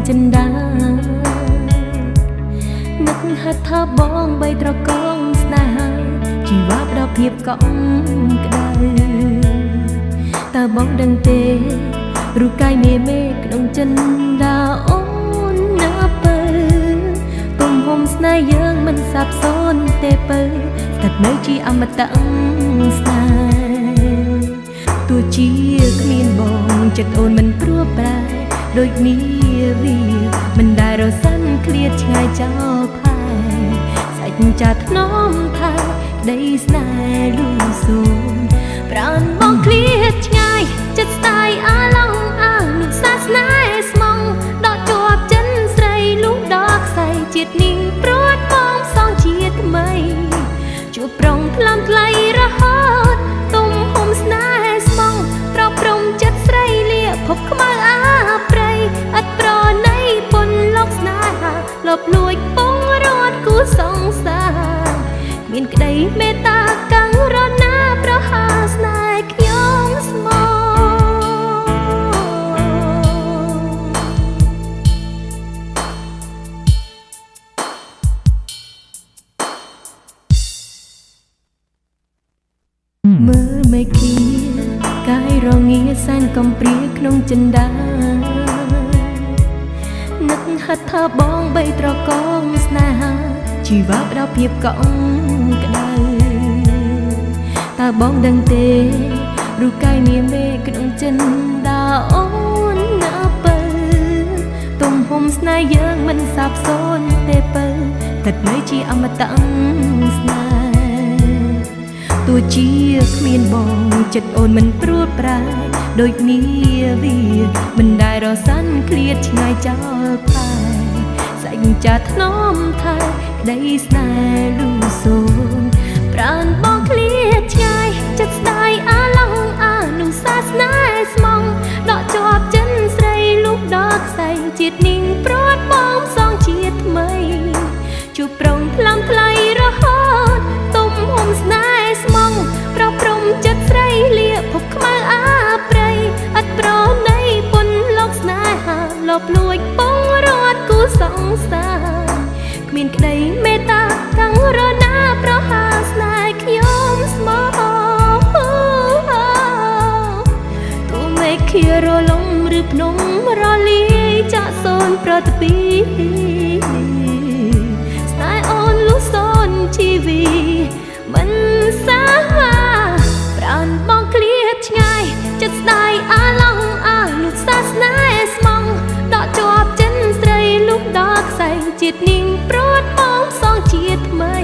ចិនដានឹកហត់ថាបងបីត្រកងស្នេហាជីវ៉ាផ្ដល់ភាពកក់ក្ដៅតើបងដឹងទេរូបកាយមេក្នុងចិនដាអូនណាពើទំហំស្នេហ៍យើងមិនសាបសូន្យទេពើស្ថិតនៅជាអមតៈស្នេហ៍ទោះជាគ្មានបងចិត្តអូនមិនព្រួប្រែដូចនេះវាមិនដែលរសាន់ឃ្លាតឆ្ងាយចោលផែសាច់ចាថ្នមថាក្ដីស្នេហ៍លូសូនប្រាណបងឃ្លាតឆ្ងាយចិត្តស្ដាយអាឡងអានុសាសនាស្មងដកជាប់ចិនស្រីលុះដល់ខ្សែជាតិនេះព្រួតបងសងជាតិថ្មីជួបប្រងថ្លំថ្លៃរហូតទំហំស្នេហ៍ស្មងប្រព្រំចិត្តស្រីលាភពខ្មៅអាប្រៃអត់ប្រណីពុនលោកស្នេហាលបលួចពងរត់គូសងសាមានក្ដីមេត្តាកាំងរណាប្រហាស្នេហ៍ខ្ញុំស្មងមើលមេឃាកាយរងាសែនកំព្រាក្នុងចិនដានឹកហត់ថាបងបីត្រកងស្នេហាជីវ៉ាផ្ដល់ភាពកក់ក្ដៅតើបងដឹងទេរូបកាយមេក្នុងចិនដាអូនណាពើទំហំស្នេហ៍យើងមិនសាបសូន្យទេពើស្ថិតនៅជាអមតៈស្នេហ៍ទោះជាគ្មានបងចិត្តអូនមិនព្រួតប្រែដូចនេះវាមិនដែលរសាន់ឃ្លាតឆ្ងាយចោលផែសាច់ចាថ្នមថាក្ដីស្នេហ៍លូសូនប្រាណបងឃ្លាតឆ្ងាយចិត្តស្ដាយអាឡងអានុសាសនាស្មងដកជាប់ចិនស្រីលុះដល់ខ្សែជាតិនេះព្រួតបងសងជាតិថ្មីជួបប្រងថ្លំថ្លៃរហូតទំហំស្នេហ៍ស្មងប្រព្រំចិត្តស្រីលាភពខ្មៅអាប្រៃអត់ប្រណីពុនលោកស្នេហាលបលួចពងរត់គូសងសាគ្មានក្ដីមេត្តាកាំងរណាប្រហាស្នេហ៍ខ្ញុំស្មងទូមេឃារលំឬភ្នំរលាយចាក់សូនប្រតិពីស្នេហ៍អូនលុះសូនជីវីមិនសាហាប្រាណបងឃ្លាតឆ្ងាយចិត្តស្ដាយអាឡងអានុសាសនាស្មងដកជាប់ចិនស្រីលុះដល់ខ្សែជាតិនេះព្រួតបងសងជាតិថ្មី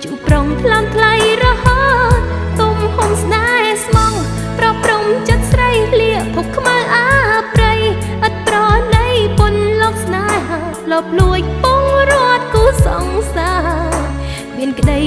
ជួបប្រងថ្លំថ្លៃរហូតទំហំស្នេហ៍ស្មងប្រព្រំចិត្តស្រីលាភពខ្មៅអាប្រៃអត់ប្រណីពុនលោកស្នេហាលបលួចពងរត់គូសងសាមានក្ដី